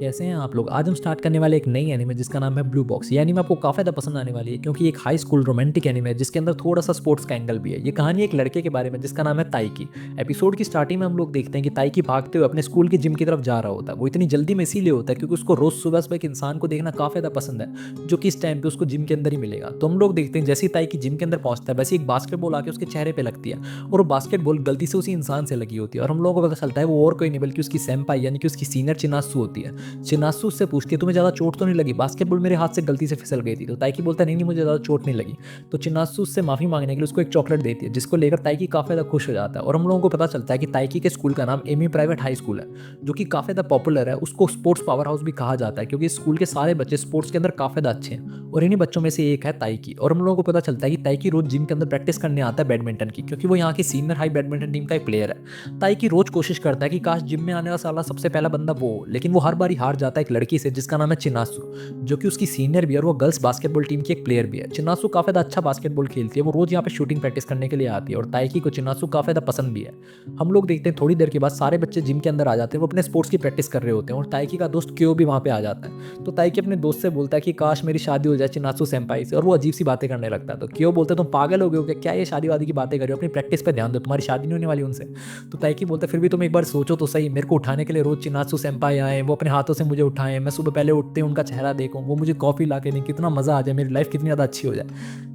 कैसे हैं आप लोग? आज हम स्टार्ट करने वाले एक नई एनीमे जिसका नाम है ब्लू बॉक्स। ये एनीमे आपको काफ़ी ज़्यादा पसंद आने वाली है क्योंकि ये एक हाई स्कूल रोमांटिक एनीमे है जिसके अंदर थोड़ा सा स्पोर्ट्स का एंगल भी है। ये कहानी एक लड़के के बारे में जिसका नाम है ताइकी। एपिसोड की स्टार्टिंग में हम लोग देखते हैं कि ताइकी भागते हुए अपने स्कूल की जिम की तरफ जा रहा होता है। वो इतनी जल्दी में इसीलिए होता है क्योंकि उसको रोज़ सुबह सुबह एक इंसान को देखना काफ़ी ज़्यादा पसंद है जो कि इस टाइम पे उसको जिम के अंदर ही मिलेगा। तो हम लोग देखते हैं जैसे ही ताइकी जिम के अंदर पहुंचता है वैसे एक बास्केटबॉल आके उसके चेहरे पे लगती है और वो बास्केटबॉल गलती से उसी इंसान से लगी होती है और हम लोगों को पता चलता है वो और कोई नहीं बल्कि उसकी सेम्पाई यानी कि उसकी सीनियर चिनासु होती है। चिनासु उससे पूछती है तुम्हें ज़्यादा चोट तो नहीं लगी? बास्केटबॉल मेरे हाथ से गलती से फिसल गई थी। तो ताइकी बोलता है नहीं नहीं मुझे ज़्यादा चोट नहीं लगी। तो चिनासु उससे माफ़ी मांगने के लिए उसको एक चॉकलेट देती है जिसको लेकर ताइकी काफ़ी ज़्यादा खुश हो जाता है और हम लोगों को पता चलता है कि ताइकी के स्कूल का नाम एमी प्राइवेट हाई स्कूल है जो कि काफ़ी ज़्यादा पॉपुलर है। उसको स्पोर्ट्स पावर हाउस भी कहा जाता है क्योंकि इस स्कूल के सारे बच्चे स्पोर्ट्स के अंदर काफ़ी ज़्यादा अच्छे हैं और इन्हीं बच्चों में से एक है ताइकी। और हम लोगों को पता चलता है कि ताइकी रोज जिम के अंदर प्रैक्टिस करने आता है बैडमिंटन की क्योंकि वो यहाँ की सीनियर हाई बैडमिंटन टीम का एक प्लेयर है। ताइकी रोज कोशिश करता है कि काश जिम में आने वाला साला सबसे पहला बंदा वो हो, लेकिन वो हर बारी हार जाता है एक लड़की से जिसका नाम है चिनासु जो कि उसकी सीनियर भी है और वो गर्ल्स बास्केटबॉल टीम की एक प्लेयर भी है। चिनासु काफ़ी ज़्यादा अच्छा बास्केटबॉल खेलती है। वो रोज यहाँ पे शूटिंग प्रैक्टिस करने के लिए आती है और ताइकी को चिनासु काफ़ी ज़्यादा पसंद भी है। हम लोग देखते हैं थोड़ी देर के बाद सारे बच्चे जिम के अंदर आ जाते हैं। वो अपने स्पोर्ट्स की प्रैक्टिस कर रहे होते हैं और ताइकी का दोस्त क्यो भी वहाँ पे आ जाता है। तो ताइकी अपने दोस्त से बोलता है कि काश मेरी शादी हो जाए चिनासु सेम्पाई से और वो अजीब सी बातें करने लगता है। तो क्यो बोलता है तुम पागल हो गए हो क्या ये शादी वादी की बातें कर रहे हो? अपनी प्रैक्टिस पे ध्यान दो, तुम्हारी शादी नहीं होने वाली उनसे। तो ताइकी बोलता है फिर भी तुम एक बार सोचो तो सही, मेरे को उठाने के लिए रोज चिनासु सेम्पाई आए, वो अपने हाथों से मुझे उठाएं, मैं सुबह पहले उठते हैं उनका चेहरा देखूं, वो मुझे कॉफ़ी ला के दें, कितना मज़ा आ जाए, मेरी लाइफ कितनी ज़्यादा अच्छी हो जाए।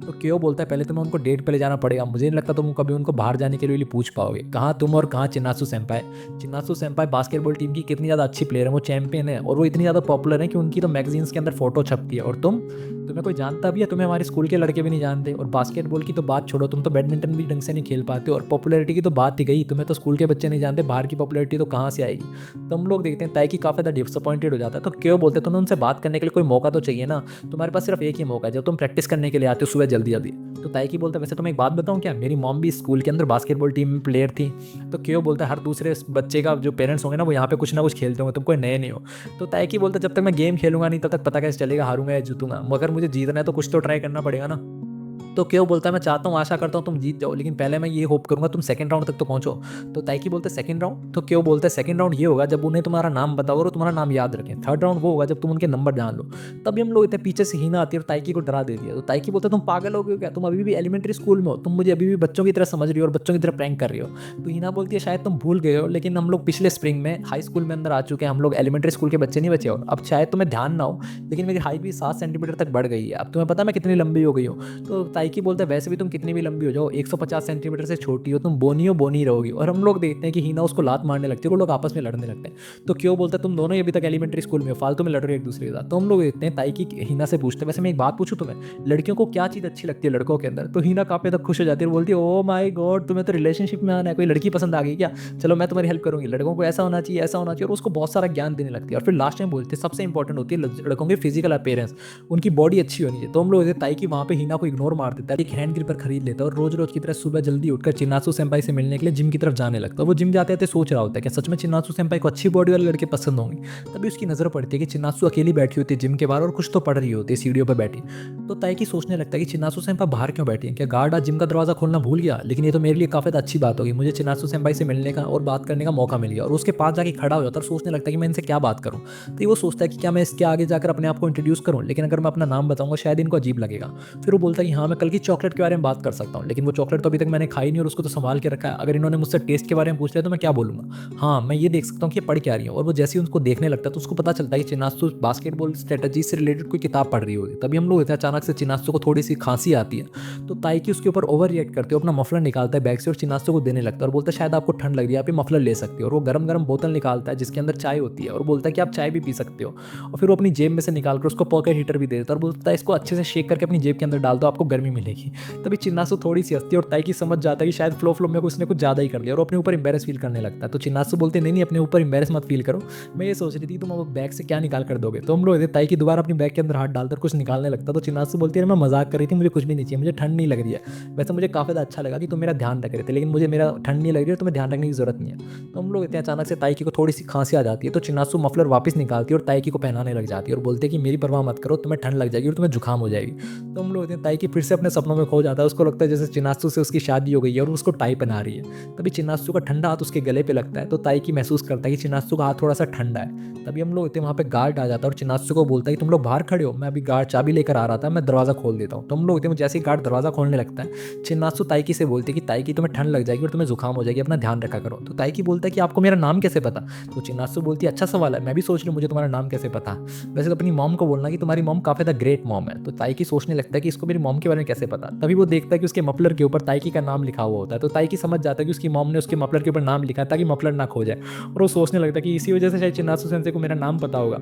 तो क्यों बोलता है पहले तुम्हें उनको डेट पे ले जाना पड़ेगा, मुझे नहीं लगता तुम कभी उनको बाहर जाने के लिए पूछ पाओगे। कहाँ तुम और कहाँ चिनासु सेम्पाई। चिनासु सेम्पाई बास्केटबॉल टीम की कितनी ज़्यादा अच्छी प्लेयर है, वो चैंपियन है और वो इतनी ज़्यादा पॉपुलर है कि उनकी तो मैगजीन्स के अंदर फोटो छपती है। और तुम्हें कोई जानता भी है? तुम्हें हमारे स्कूल के लड़के भी नहीं जानते। और बास्केटबॉल की तो बात छोड़ो, तुम तो बैडमिंटन भी ढंग से नहीं खेल पाते और पॉपुलैरिटी की तो बात ही गई, तुम्हें तो स्कूल के बच्चे नहीं जानते, बाहर की पॉपुलैरिटी तो कहाँ से आएगी। तो हम लोग देखते हैं ताइकी काफ़ी ज़्यादा डिसअपॉइंटेड हो जाता है। तो क्यों बोलते हैं तुम्हें उनसे बात करने के लिए कोई मौका तो चाहिए ना, तुम्हारे पास सिर्फ एक ही मौका है जब तुम प्रैक्टिस करने के लिए आते हो सुबह जल्दी जल्दी। तो ताइकी बोलता है वैसे तुम्हें एक बात बताऊं क्या, मेरी मॉम भी स्कूल के अंदर बास्केटबॉल टीम में प्लेयर थी। तो क्यों बोलता है हर दूसरे बच्चे का जो पेरेंट्स होंगे ना वो यहाँ पे कुछ ना कुछ खेलते होंगे, तुम कोई नए नहीं हो। तो ताइकी बोलता है जब तक मैं गेम खेलूंगा नहीं तब तक पता कैसे चलेगा हारूंगा या जीतूंगा, मगर मुझे जीतना है तो कुछ तो ट्राई करना पड़ेगा ना। तो क्यों बोलता है मैं चाहता हूँ, आशा करता हूँ तुम जीत जाओ, लेकिन पहले मैं ये होप करूंगा तुम सेकंड राउंड तक तो पहुंचो। तो ताइकी बोलते हैं सेकंड राउंड? तो क्यों बोलता है सेकंड राउंड ये होगा जब उन्हें तुम्हारा नाम बताओ और वो तुम्हारा नाम याद रखें। थर्ड राउंड वो होगा जब तुम उनके नंबर जान लो। तभी हम लोग इतने पीछे से हीना आती है और ताइकी को डरा देती है। तो ताइकी बोलता है तुम पागल हो गए हो क्या, तुम अभी भी एलिमेंट्री स्कूल में हो, तुम मुझे अभी भी बच्चों की तरह समझ रही हो और बच्चों की तरह प्रैंक कर रही हो। तो हीना बोलती है शायद तुम भूल गए हो लेकिन हम लोग पिछले स्प्रिंग में हाई स्कूल में अंदर आ चुके हैं, हम लोग एलिमेंट्री स्कूल के बच्चे नहीं बचे हो। अब शायद तुम्हें ध्यान ना हो लेकिन मेरी हाइट भी 7 सेंटीमीटर तक बढ़ गई है, अब तुम्हें पता मैं कितनी लंबी हो गई हूँ। तो ताइकी बोलता है वैसे भी तुम कितनी भी लंबी हो जाओ, 150 सेंटीमीटर से छोटी हो, तुम बोनी रहोगी। और हम लोग देखते हैं कि हीना उसको लात मारने लगती है, वो लोग आपस में लड़ने लगते हैं। तो क्यों बोलता है तुम दोनों ही अभी तक एलिमेंट्री स्कूल में हो, फालतू में लड़ रहे हो एक दूसरे के साथ। तो हम लोग देखते हैं ताइकी हीना से पूछते हैं वैसे मैं एक बात पूछूं तुम्हें, लड़कियों को क्या चीज़ अच्छी लगती है लड़कों के अंदर? तो हीना काफी तक खुश हो जाती है और बोलती है ओ माय गॉड तुम्हें तो रिलेशनशिप में आना है, कोई लड़की पसंद आ गई क्या, चलो मैं तुम्हारी हेल्प करूंगी, लड़कों को ऐसा होना चाहिए ऐसा होना चाहिए। और उसको बहुत सारा ज्ञान देने लगती है और फिर लास्ट टाइम बोलते हैं सबसे इंपॉर्टेंट होती है लड़कों की फिजिकल अपीयरेंस, उनकी बॉडी अच्छी होनी चाहिए। तो हम लोग ताइकी वहाँ पे हीना को इग्नोर मार देता है, एक हैंड ग्रिपर खरीद लेता है और रोज रोज की तरह सुबह जल्दी उठकर चिनासु सेम्पाई से मिलने के लिए जिम की तरफ जाने लगता है। वो जिम जाते थे सोच रहा होता है कि सच में चिनासु सेम्पाई को अच्छी बॉडी वाले लड़के पसंद होंगे। तभी उसकी नजर पड़ती है कि चिनासु अकेली बैठी होती है जिम के बाहर और कुछ तो पढ़ रही होती है सीढ़ियों पर बैठी। तो ताइकी सोचने लगता है कि चिनासु सेम्पाई बाहर क्यों बैठी है, क्या गार्ड आज जिम का दरवाजा खोलना भूल गया? लेकिन ये तो मेरे लिए काफी अच्छी बात होगी, मुझे चिनासु सेम्पाई से मिलने का और बात करने का मौका मिल गया। और उसके पास जाके खड़ा हो जाता है और सोचने लगता है कि मैं इनसे क्या बात करूँ। तो ये वो सोचता है कि क्या मैं इसके आगे जाकर अपने आप को इंट्रोड्यूस करूँ, लेकिन अगर मैं अपना नाम बताऊंगा शायद इनको अजीब लगेगा। फिर वो बोलता है कि हाँ मैं कल की चॉकलेट के बारे में बात कर सकता हूँ, लेकिन वो चॉकलेट तो अभी तक मैंने खाई नहीं और उसको तो संभाल के रखा है, अगर इन्होंने मुझसे टेस्ट के बारे में पूछ लिया तो मैं क्या बोलूँगा। हाँ मैं ये देख सकता हूँ कि ये पढ़ क्या रही है। और वो जैसे ही उनको देखने लगता है तो उसको पता चलता है कि चिनासु बास्केटबॉल स्ट्रेटजी से रिलेटेड कोई किताब पढ़ रही होगी। तभी हम लोग अचानक से चिनासु को थोड़ी सी खांसी आती है। तो ताइकी उसके ऊपर ओवर रिएक्ट करते हो अपना मफलर निकालता है बैग से और चिनासु को देने लगता है और बोलता है शायद आपको ठंड लग रही है, आप ये मफलर ले सकते हो। और वो गरम गरम बोतल निकालता है जिसके अंदर चाय होती है और बोलता है कि आप चाय भी पी सकते हो। और फिर वो अपनी जेब में से निकालकर उसको पॉकेट हीटर भी दे देता है और बोलता है इसको अच्छे से शेक करके अपनी जेब के अंदर डाल दो, आपको गर्मी मिलेगी। तभी चिन्नासु थोड़ी सी हंसती है और ताइकी समझ जाता है कि शायद फ्लो में उसने कुछ ज़्यादा ही कर लिया और अपने ऊपर इंबेरस फील करने लगता है। तो चिन्नासु बोलते नहीं अपने ऊपर इंबेरस मत फील करो, मैं ये सोच रही थी तुम अब बैग से क्या निकाल कर दोगे। तो हम लोग ताइकी दोबारा अपनी बैग के अंदर हाथ डालकर कुछ निकालने लगता। तो चिन्नासु बोलती है मैं मजाक कर रही थी, मुझे कुछ भी नहीं चाहिए, मुझे ठंड नहीं लग रही है। वैसे मुझे काफ़ी ज़्यादा अच्छा लगा कि तुम मेरा ध्यान रख रहे थे, लेकिन मुझे मेरा ठंड नहीं लग रही है, तुम्हें ध्यान रखने की जरूरत नहीं है। तो हम लोग इतने अचानक से ताइकी को थोड़ी सी खांसी आ जाती है। तो चिन्नासु मफलर वापस निकालती है और ताइकी को पहनाने लग जाती है और बोलते हैं कि मेरी परवाह मत करो, तुम्हें ठंड लग जाएगी और तुम्हें जुकाम हो जाएगी। तो हम लोग ताइकी फिर से अपनी अपने सपनों में खो जाता है। उसको लगता है जैसे चिनात्सु से उसकी शादी हो गई है और उसको टाई पहना रही है। तभी चिनात्सु का ठंडा हाथ उसके गले पे लगता है, तो ताइकी महसूस करता है कि चिनात्सु का हाथ थोड़ा सा ठंडा है। तभी हम लोग इतने वहाँ पे गार्ड आ जाता है और चिनात्सु को बोलता है कि तुम लोग बाहर खड़े हो, मैं अभी गार्ड चाबी लेकर आ रहा था, मैं दरवाज़ा खोल देता हूँ। तो हम लोग इतने जैसे ही गार्ड दरवाज़ा खोलने लगता है, चिनात्सु ताइकी से बोलते हैं कि ताइकी तुम्हें ठंड लग जाएगी और तुम्हें जुकाम हो जाएगी, अपना ध्यान रखा करो। तो ताइकी बोलता है कि आपको मेरा नाम कैसे पता? तो चिनात्सु बोलती है अच्छा सवाल है, मैं भी सोच रही हूँ मुझे तुम्हारा नाम कैसे पता। वैसे तो अपनी मॉम को बोलना कि तुम्हारी मॉम काफ़ी ज़्यादा ग्रेट मॉम है। तो ताइकी सोचने लगता है कि इसको मेरी मॉम के बारे में कैसे पता। तभी वो देखता है कि उसके मफलर के ऊपर ताइकी का नाम लिखा हुआ होता है। तो ताइकी समझ जाता है कि उसकी मॉम ने उसके मफलर के ऊपर नाम लिखा है ताकि मफलर ना खो जाए, और वो सोचने लगता है कि इसी वजह से शायद चिनात्सु सेंसे को मेरा नाम पता होगा।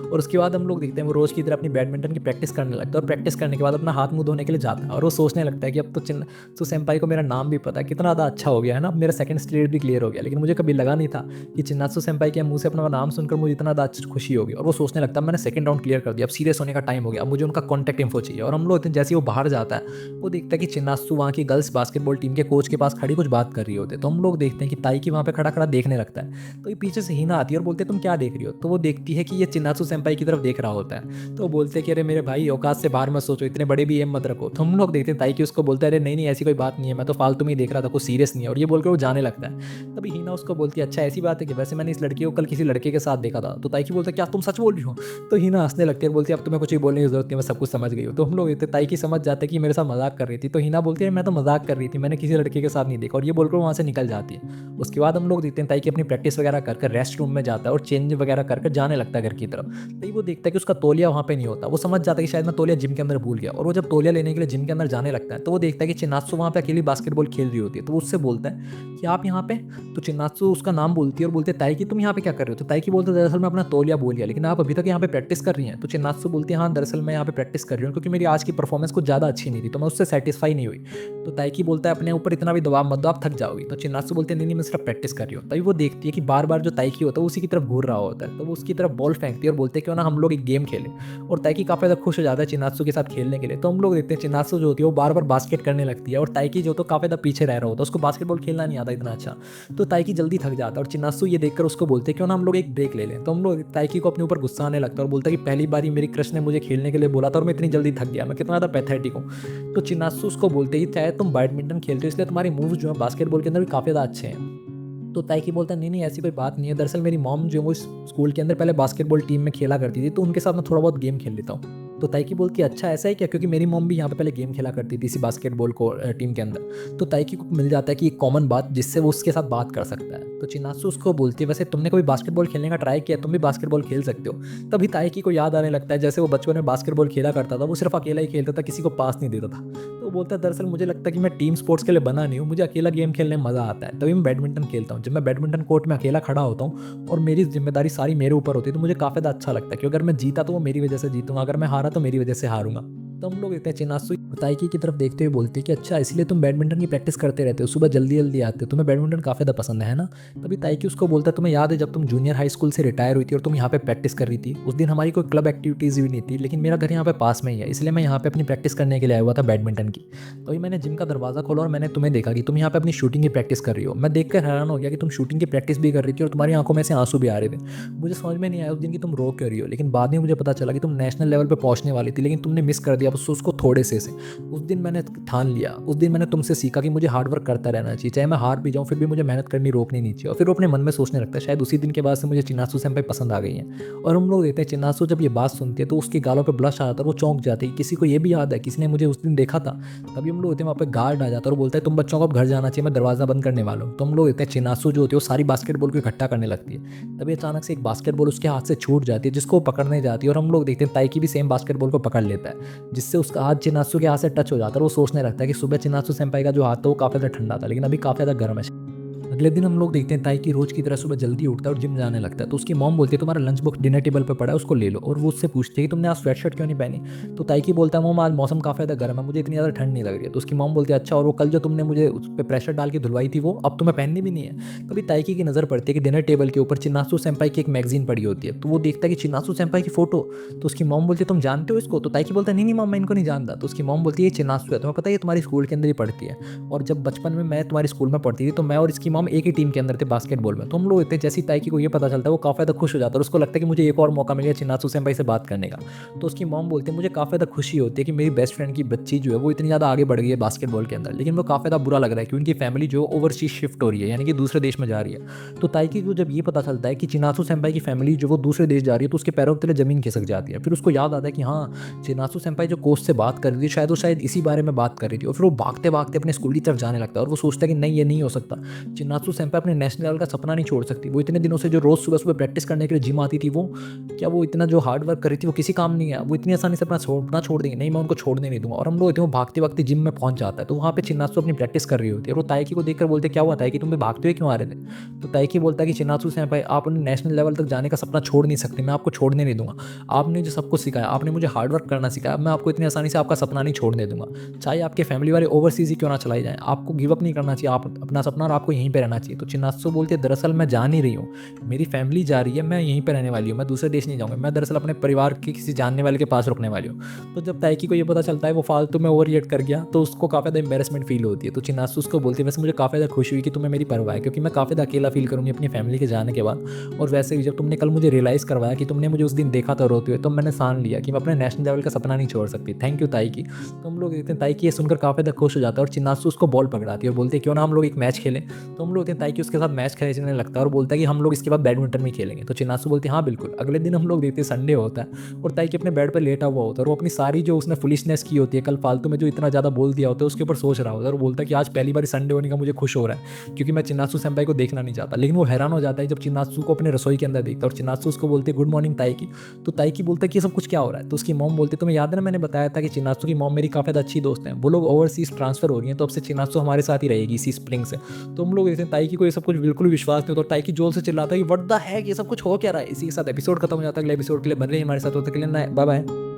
और उसके बाद हम लोग देखते हैं वो रोज़ की तरह अपनी बैडमिंटन की प्रैक्टिस करने लगता है, और प्रैक्टिस करने के बाद अपना हाथ मुंह धोने के लिए जाता है, और वो सोचने लगता है कि अब तो चिन्नात्सु सेंपाई को मेरा नाम भी पता है, कितना ज़्यादा अच्छा हो गया है ना, अब मेरा सेकंड स्टेज भी क्लियर हो गया। लेकिन मुझे कभी लगा नहीं था कि चिन्नात्सु सेंपाई के मुंह से अपना नाम सुनकर मुझे इतना ज़्यादा खुशी होगी। और वो सोचने लगता है मैंने सेकंड राउंड क्लियर कर दिया, अब सीरियस होने का टाइम हो गया, अब मुझे उनका कॉन्टैक्ट इन्फो चाहिए। और हम लोग जैसे ही वो बाहर जाता है, वो देखता है कि चिन्नात्सु वहाँ की गर्ल्स बास्केटबॉल टीम के कोच के पास खड़ी कुछ बात कर रही होते। तो हम लोग देखते हैं कि ताइकी वहाँ पे खड़ा खड़ा देखने लगता है। तो ये पीछे से हिना आती है और बोलते तुम क्या देख रही हो? तो वो देखती है कि ये चिन्नात्सु सेंपाई की तरफ देख रहा होता है। तो वो बोलते हैं कि अरे मेरे भाई औकात से बाहर मत सोचो, इतने बड़े भी एम मत रखो। तो हम लोग देखते हैं ताइकी उसको बोलता है अरे नहीं नहीं ऐसी कोई बात नहीं है, मैं तो फालतू में ही देख रहा था, कुछ सीरियस नहीं है। और ये बोलकर वो जाने लगता है। तभी हिना उसको बोलती है अच्छा ऐसी बात है कि वैसे मैंने इस लड़की को कल किसी लड़के के साथ देखा था। तो ताइकी बोलता है क्या तुम सच बोल रही हो? तो हिना हंसने लगती है, बोलती है अब तुम्हें कुछ ही बोलने की जरूरत नहीं, मैं सब कुछ समझ गई हूँ। तो हम लोग ताइकी समझ जाते हैं कि मेरे साथ मजाक कर रही थी। तो हिना बोलती है मैं तो मजाक कर रही थी, मैंने किसी लड़के के साथ नहीं देखा। और ये बोलकर वहाँ से निकल जाती है। उसके बाद हम लोग देखते हैं ताइकी अपनी प्रैक्टिस वगैरह कर रेस्ट रूम में जाता है और चेंज वगैरह कर जाने लगता है घर की तरफ। तभी वो देखता है कि उसका तोलिया वहाँ पे नहीं होता। वो समझ जाता है कि शायद मैं तोलिया जिम के अंदर भूल गया। और वो जब तोलिया लेने के लिए जिम के अंदर जाने लगता है, तो वो देखता है कि चिन्नात्सु वहाँ पे अकेली बास्केटबॉल खेल रही होती है। तो वो उससे बोलता है कि आप यहाँ पे? तो चिन्नात्सु उसका नाम बोलती है और बोलते हैं ताइकी तुम यहाँ पे क्या कर रहे हो? तो ताइकी बोलते हैं दरअसल मैं अपना तोलिया भूल गया, लेकिन आप अभी तक यहाँ पे प्रैक्टिस कर रही हैं? तो चिन्नात्सु बोलती है हाँ दरअसल मैं यहाँ पे प्रैक्टिस कर रही हूँ, क्योंकि मेरी आज की परफॉर्मेंस कुछ ज़्यादा अच्छी नहीं थी, तो मैं उससे सेटिस्फाई नहीं हुई। तो ताइकी बोलता है अपने ऊपर इतना भी दबाव मत दो, आप थक जाओगी। तो चिन्नात्सु बोलते हैं नहीं नहीं मैं सिर्फ प्रैक्टिस कर रही हूँ। तभी वो देखती है कि बार बार जो ताइकी होता है उसी की तरफ घूर रहा होता है। तो वो उसकी तरफ बॉल फेंकती है और बोलते हैं क्यों ना हम लोग एक गेम खेलें। और ताइकी काफ़ी ज़्यादा खुश हो जाता है चिन्नात्सु के साथ खेलने के लिए। तो हम लोग देखते हैं चिन्नात्सु जो होती है वो बार बार बास्केट करने लगती है, और ताइकी जो तो काफ़ी ज़्यादा पीछे रह रहा होता है, उसको बास्केटबॉल खेलना नहीं आता इतना अच्छा। तो ताइकी जल्दी थक जाता है और चिन्नात्सु ये देखकर उसको बोलते हैं क्यों ना हम लोग एक ब्रेक ले लें। तो हम लोग ताइकी को अपने ऊपर गुस्सा आने लगता है और बोलता है कि पहली बार ही मेरी क्रश ने मुझे खेलने के लिए बोला था और मैं इतनी जल्दी थक गया, मैं कितना ज़्यादा पैथेटिक हूँ। तो चिन्नात्सु उसको बोलते ही चाहे तुम बैडमिंटन खेलते हो इसलिए तुम्हारे मूव्स जो है बास्केटबॉल के अंदर भी काफ़ी ज़्यादा अच्छे हैं। तो ताइकी बोलता है नहीं नहीं ऐसी कोई बात नहीं है, दरअसल मेरी मॉम जो वो स्कूल के अंदर पहले बास्केटबॉल टीम में खेला करती थी, तो उनके साथ मैं थोड़ा बहुत गेम खेल लेता हूँ। तो ताइकी बोलती है अच्छा ऐसा है क्या? क्योंकि मेरी मॉम भी यहाँ पे पहले गेम खेला करती थी इसी बास्केटबॉल को टीम के अंदर। तो ताइकी को मिल जाता है कि एक कॉमन बात जिससे वो उसके साथ बात कर सकता है। तो चिन्नात्सु उसको बोलती है वैसे तुमने कोई बास्केटबॉल खेलने का ट्राई किया? तुम भी बास्केटबॉल खेल सकते हो। तभी ताइकी को याद आने लगता है जैसे वो बचपन में बास्केटबॉल खेला करता था, वो सिर्फ अकेला ही खेलता था, किसी को पास नहीं देता था। तो वो बोलता है दरअसल मुझे लगता है कि मैं टीम स्पोर्ट्स के लिए बना नहीं हूँ, मुझे अकेला गेम खेलने में मज़ा आता है, तभी मैं बैडमिंटन खेलता हूँ। जब मैं बैडमिंटन कोर्ट में अकेला खड़ा होता हूँ और मेरी जिम्मेदारी सारी मेरे ऊपर होती है, तो मुझे काफ़ी ज़्यादा अच्छा लगता है कि अगर मैं जीता तो वो मेरी वजह से जीतूंगा, अगर मैं हारा तो मेरी वजह से हारूंगा। तो हम लोग देखते हैं चिन्नात्सु ताइकी की तरफ देखते हुए बोलते हैं कि अच्छा इसलिए तुम बैडमिंटन की प्रैक्टिस करते रहते हो, सुबह जल्दी जल्दी आते हो, तुम्हें बैडमिंटन काफ़ी ज़्यादा पसंद है ना? तभी ताइकी उसको बोलता है तुम्हें याद है जब तुम जूनियर हाई स्कूल से रिटायर हुई थी और तुम यहाँ पे प्रैक्टिस कर रही थी? उस दिन हमारी कोई क्लब एक्टिविटीज़ भी नहीं थी, लेकिन मेरा घर यहाँ पे पास में ही है, इसलिए मैं यहाँ पे अपनी प्रैक्टिस करने के लिए आया हुआ था बैडमिंटन की। तभी मैंने जिम का दरवाज़ा खोला और मैंने तुम्हें देखा कि तुम यहाँ पे अपनी शूटिंग की प्रैक्टिस कर रही हो। मैं देखकर हैरान हो गया कि तुम शूटिंग की प्रैक्टिस भी कर रही थी और तुम्हारी आंखों में से आंसू भी आ रहे थे। मुझे समझ में नहीं आया उस दिन कि तुम रो क्यों रही हो, लेकिन बाद में मुझे पता चला कि तुम नेशनल लेवल पे पहुंचने वाली थी, लेकिन तुमने मिस कर दिया बस उसको थोड़े से। उस दिन मैंने ठान लिया, उस दिन मैंने तुमसे सीखा कि मुझे हार्ड वर्क करता रहना चाहिए, चाहे मैं हार भी जाऊँ फिर भी मुझे मेहनत करनी रोकनी नहीं चाहिए। और फिर वो अपने मन में सोचने लगता है शायद उसी दिन के बाद से मुझे चिन्नात्सु सेंपाई पसंद आ गई है। और हम लोग देखते हैं चिन्नात्सु जब ये बात सुनती है तो उसके गालों पे ब्लश आ जाता है, वो चौंक जाती है, किसी को ये भी याद है किसी ने मुझे उस दिन देखा था। तभी हम लोग होते हैं वहाँ पे गार्ड आ जाता है और बोलता है तुम बच्चों को अब घर जाना चाहिए, मैं दरवाज़ा बंद करने वाला हूँ। तो हम लोग देखते हैं चिन्नात्सु जो होती है वो सारी बास्केटबॉल को इकट्ठा करने लगती है। तभी अचानक से एक बास्केटबॉल उसके हाथ से छूट जाती है जिसको वो पकड़ने जाती है, और हम लोग देखते हैं ताइकी भी सेम बास्केटबॉल को पकड़ लेता है, जिससे उसका हाथ चिन्नात्सु के हाथ से टच हो जाता है। वो सोचने लगता है कि सुबह चिन्नात्सु सेंपाई का जो हाथ था वो काफ़ी ज़्यादा ठंडा था, लेकिन अभी काफ़ी ज़्यादा गर्म है। अगले दिन हम लोग देखते हैं ताइकी रोज की तरह सुबह जल्दी उठता है और जिम जाने लगता है। तो उसकी मॉम बोलती है तुम्हारा लंच बॉक्स डिनर टेबल पे पड़ा है, उसको ले लो। और वो उससे पूछती है कि तुमने आज स्वेटशर्ट क्यों नहीं पहनी? तो ताइकी बोलता है मॉम आज मौसम काफ़ी ज़्यादा गर्म है, मुझे इतनी ज़्यादा ठंड नहीं लग रही है। तो उसकी मॉम बोलती है अच्छा और वो कल जो तुमने मुझे उस पर प्रेशर डाल के धुलवाई थी वो अब तुम्हें पहननी भी नहीं है? तभी ताइकी की नज़र पड़ती है कि डिनर टेबल के ऊपर चिन्नात्सु सेंपाई की एक मैगजीन पड़ी होती है। तो वो देखता है कि चिन्नात्सु सेंपाई की फोटो। तो उसकी मॉम बोलती है तुम जानते हो इसको? तो ताइकी बोलता है नहीं नहीं मॉम मैं इनको नहीं जानता। तो उसकी मॉम बोलती है ये चिन्नात्सु है, तुम्हें पता है ये तुम्हारी स्कूल के अंदर ही पढ़ती है, और जब बचपन में मैं तुम्हारी स्कूल में पढ़ती थी तो मैं और इसकी मॉम एक ही टीम के अंदर थे बास्केटबॉल में। तो हम लोग थे, जैसे ही ताइकी को ये पता चलता है वो काफ़ी ज़्यादा खुश हो जाता है और उसको लगता है कि मुझे एक और मौका मिल गया चिनात्सु सेंपाई से बात करने का। तो उसकी मॉम बोलती है मुझे काफ़ी ज़्यादा खुशी होती है कि मेरी बेस्ट फ्रेंड की बच्ची जो है वो इतनी ज़्यादा आगे बढ़ गई है बास्केटबॉल के अंदर, लेकिन वो काफ़ी ज़्यादा बुरा लग रहा है कि उनकी फैमिली जो ओवरसीज शिफ्ट हो रही है, यानी कि दूसरे देश में जा रही है। तो ताइकी को जब ये पता चलता है कि चिनात्सु सेंपाई की फैमिली जो वो दूसरे देश जा रही है, तो उसके पैरों के तले ज़मीन खिसक जाती है। फिर उसको याद आता है कि हाँ, चिनात्सु सेंपाई जो कोच से बात कर रही थी शायद वो शायद इसी बारे में बात कर रही थी, और फिर वो भागते-भागते अपने स्कूल की तरफ जाने लगता है और वो सोचता है कि नहीं, ये नहीं हो सकता। चिनात्सु सेंपाई अपने नेशनल लेवल का सपना नहीं छोड़ सकती। वो इतने दिनों से जो रोज़ सुबह-सुबह प्रैक्टिस करने के लिए जिम आती थी, वो क्या वो इतना जो हार्ड वर्क कर रही थी वो किसी काम नहीं है। वो इतनी आसानी से अपना सपना छोड़ देंगे, नहीं मैं उनको छोड़ने नहीं दूँगा। और हम लोग वो भागते-भागते जिम में पहुँच जाता है। तो वहाँ पे चिनात्सु अपनी प्रैक्टिस कर रही होती है और वो ताइकी को देखकर बोलते हैं, क्या हुआ ताइकी, तुम भी भागते हुए क्यों आ रहे थे? तो ताइकी बोलता है कि चिनात्सु सेंपाई, आप अपने नेशनल लेवल तक जाने का सपना छोड़ नहीं सकते, मैं आपको छोड़ने नहीं दूँगा। आपने जो सब कुछ सिखाया, आपने मुझे हार्ड वर्क करना सिखाया, मैं आपको इतनी आसानी से आपका सपना नहीं छोड़ने दूँगा। चाहे आपके फैमिली वाले ओवरसीज़ ही क्यों ना चलाई जाएँ, आपको गिव अप नहीं करना चाहिए, आप अपना सपना और आपको यहीं पे रहना चाहिए। तो चिनात्सु बोलती है दरअसल मैं जा नहीं रही हूँ, मेरी फैमिली जा रही है, मैं यहीं पे रहने वाली हूँ, मैं दूसरे देश नहीं जाऊँगी, मैं दरअसल अपने परिवार के किसी जानने वाले के पास रुकने वाली हूँ। तो जब ताइकी को ये पता चलता है वो फालतू में ओवर रिएक्ट कर गया, तो उसको काफ़ी ज़्यादा एम्बैरेसमेंट फील होती है। तो चिनात्सु उसको बोलती है वैसे मुझे काफ़ी ज़्यादा खुशी हुई कि तुम्हें मेरी परवाह है, क्योंकि मैं काफ़ी ज़्यादा अकेला फील करूँगी अपनी फैमिली के जाने के बाद। और वैसे भी जब तुमने कल मुझे रियलाइज़ करवाया कि तुमने मुझे उस दिन देखा था रोते हुए, तो मैंने ठान लिया कि मैं अपने नेशनल लेवल का सपना नहीं छोड़ सकती। Thank you Taiki. तो हम लोग देखते हैं ताइकी ये सुनकर काफ़ी ज़्यादा खुश हो जाता है और चिनात्सु उसको बॉल पकड़ाती है और बोलती है क्यों ना हम लोग एक मैच खेलें। तो हम लोग देखते हैं ताइकी उसके साथ मैच खेलने लगता है और बोलता है कि हम लोग इसके बाद बैडमिंटन में खेलेंगे। तो चिनात्सु बोलती है हाँ बिल्कुल। अगले दिन हम लोग देखते हैं संडे होता है और ताइकी अपने बेड पर लेटा हुआ होता है और वो अपनी सारी जो उसने फुलिशनेस की होती है कल फालतू में जो इतना ज़्यादा बोल दिया होता है उसके ऊपर सोच रहा होता है और बोलता है कि आज पहली बार संडे होने का मुझे खुश हो रहा है, क्योंकि मैं चिनात्सु सेंपाई को देखना नहीं चाहता। लेकिन वो हैरान हो जाता है जब चिनात्सु को अपने रसोई के अंदर देखता है और चिनात्सु उसको बोलती है गुड मॉर्निंग ताइकी। तो ताइकी बोलता है कि ये सब कुछ क्या हो रहा है? तो उसकी मॉम बोलती है तुम्हें याद है ना मैंने बताया था कि चिनात्सु की मॉम मेरी काफ़ी ज़्यादा अच्छी दोस्त हैं, वो लोग ओवरसीज़ ट्रांसफ़र हो रही हैं, तो अब से चिनात्सु हमारे साथ ही रहेगी इसी स्प्रिंग से। तो हम लोग देखते हैं ताइकी को ये सब कुछ बिल्कुल भी विश्वास नहीं होता और ताइकी जोर से चिल्लाता है कि व्हाट द हेक, ये सब कुछ हो क्या रहा है? इसी के साथ एपिसोड खत्म हो जाता है। अगले एपिसोड के लिए बन रही है हमारे साथ, होते के लिए बाय बाय।